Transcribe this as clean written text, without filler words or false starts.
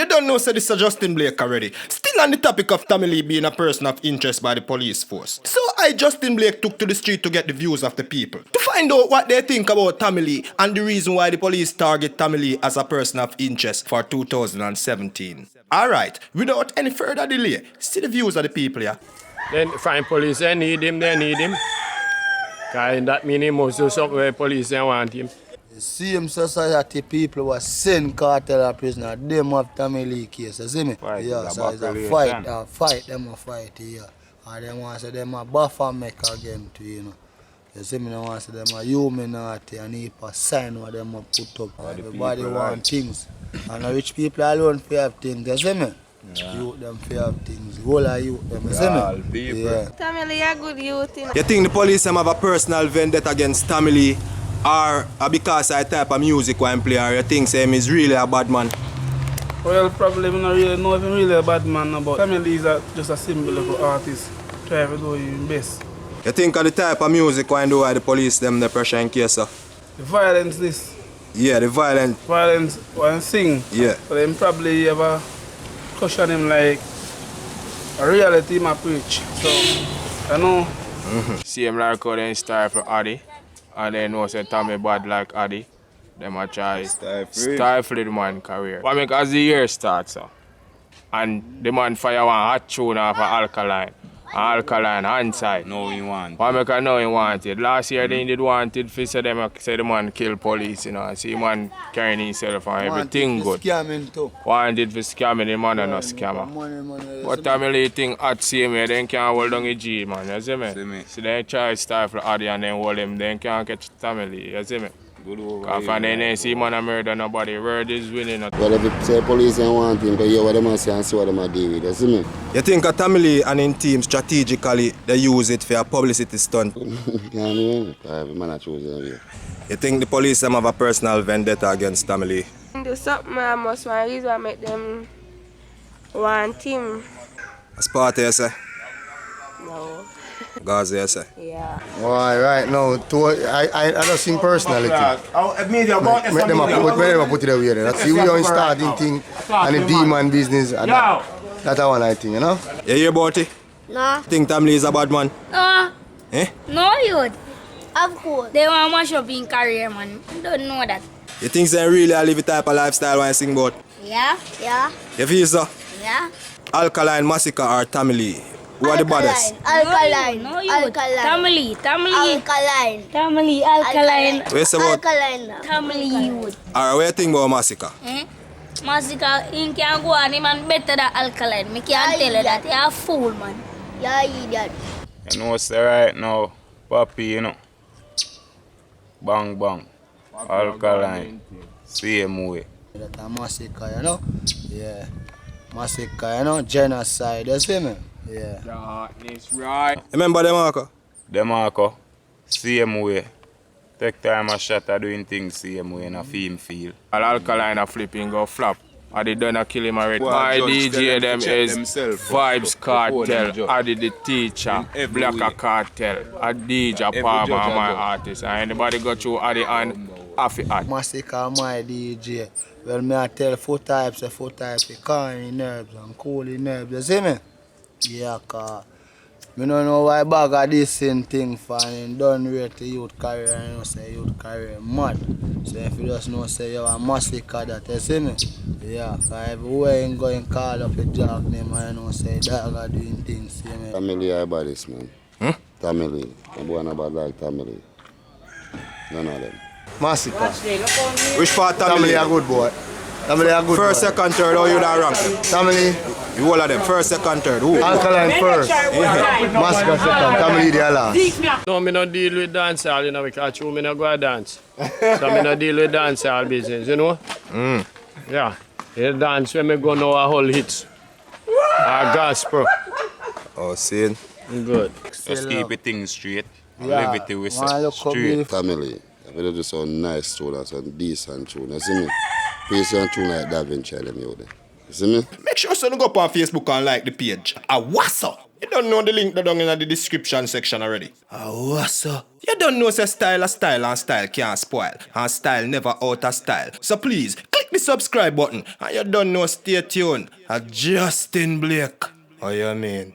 You don't know, so this is Justin Blake already. Still on the topic of Tommy Lee being a person of interest by the police force. So Justin Blake, took to the street to get the views of the people. To find out what they think about Tommy Lee and the reason why the police target Tommy Lee as a person of interest for 2017. Alright, without any further delay, see the views of the people, yeah? Then find police, they need him. Because that means he must do something where police they want him. The same society people were send cartel a prisoner, them have Tommy Lee case, you see me? Right, yeah, it's so a it's a fight, them a fight here. And them want to say them a buffer make again too, you know. You see me, they want to say them a humanity and heap a sign what them a put up. Everybody want things. And the rich people alone fear have things, you see me? Yeah. Youth them fear have things. Whole of youth them, you see me? Yeah. Tommy Lee a good youth, you know. You think the police have a personal vendetta against Tommy Lee? Or because I type of music when I play, or you think him is really a bad man? Well, probably I don't really know if he's really a bad man, but Tommy Lee is just a symbol of an artist. Try to do his best. You think of the type of music when do why the police them the pressure in case of? The violence this. Yeah, the violence. Violence when sing. Yeah. But then probably have a cushion him like a reality him a preach. So, I know. See him like how they style for Addy. And they know say Tommy bad like Addy. Them a try stifle the man career. But make as the year starts, and the man fire one hot tune off of Alkaline handside. No, he want. Why make I know he wanted? Last year they did wanted for say them say the man kill police, you know, and see man carrying himself and everything good. Scamming too. Wanted for scamming, the man and no scammer. Money. But Tommy Lee think at same way, they can't hold down the G, man, you see me? So they try to stifle Addy and then hold him, they can't catch Tommy Lee, you see me? Because from then they see man a murder nobody, word is winning. Well, if you say police don't want him, but you what them say and see what them do with, you see me? You think a Tommy Lee and his team strategically they use it for a publicity stunt? Can't even, man choose him. You think the police them have a personal vendetta against Tommy Lee? Do something I must want reason make them want him. Sparta, you say? No. Gaza, you say? Yeah. Why, right now, I don't think personality. Make them put it away there. That's the way you starting thing and the demon business. And that's one I think, you know? You hear about it? No. Think Tommy Lee is a bad man? No. Eh? No, youth. Of course. They want to mash up in career, man. You don't know that. You think they really live a type of lifestyle when you sing about? Yeah. You feel so? Yeah. Alkaline Massacre or Tommy Lee? Who are the baddest? Alkaline. No, youth. Alkaline. Alkaline. Where you say about? Alkaline. Tommy youth. Alright, what you think about Massacre? Massacre, he can go on him and better than Alkaline. Me can't tell you that. You're a fool, man. Yeah, idiot. You know what's right now, Papi, you know. Bang bang. Alkaline. Same way. That's a massacre, you know? Yeah. Massacre, you know? Genocide, you see me? Yeah. Darkness, right. Remember them, Marco? Demarco, same way. Take time a shot at doing things same way in a film feel. Alkaline a flipping go flop. I did done a kill him already. My DJ them is Vibes Cartel. I did the teacher, Blacker Cartel. I DJ Palmer my artist. And anybody go through Addy and Affy Ad. Massacre my DJ. Well, me I tell four types of calming nerves and cooling nerves, you see me? Yeah, cause I don't know why bag of this same thing for and don't rate the youth career and you know say youth career mad. So if you just know say you're a massacre that, you see me? Yeah, cause everywhere you go and call up a job name and you know say that are doing things, see me? Tommy Lee are baddest, man. Tommy Lee. I'm going about like Tommy Lee. None of them. Massacre. Which part Tommy Tommy Lee? Lee a good boy. Tommy Lee a good First, boy. second, third, how you that rank? Tommy Lee. You all of them, first, second, third, who? Alkaline first. Massacre second. Tommy Lee the last. No, me no deal with dancehall, you know, because me no go dance. So me no deal with dancehall business, you know? Yeah. The dance when me go know a whole hits. Gospel. Oh, see? Good. Just keep it things straight. Yeah. Live it with Straight. Tommy Lee. I feel just so nice tune and some decent tune, you see me? Please don't tune like Da Vinci them out there. You see me? Make sure you go up on Facebook and like the page. What's up? You don't know the link down in the description section already. What's up? You don't know say style a style and style can't spoil. And style never out of style. So please, click click the subscribe button and you don't know, stay tuned. Justin Blake. What you mean?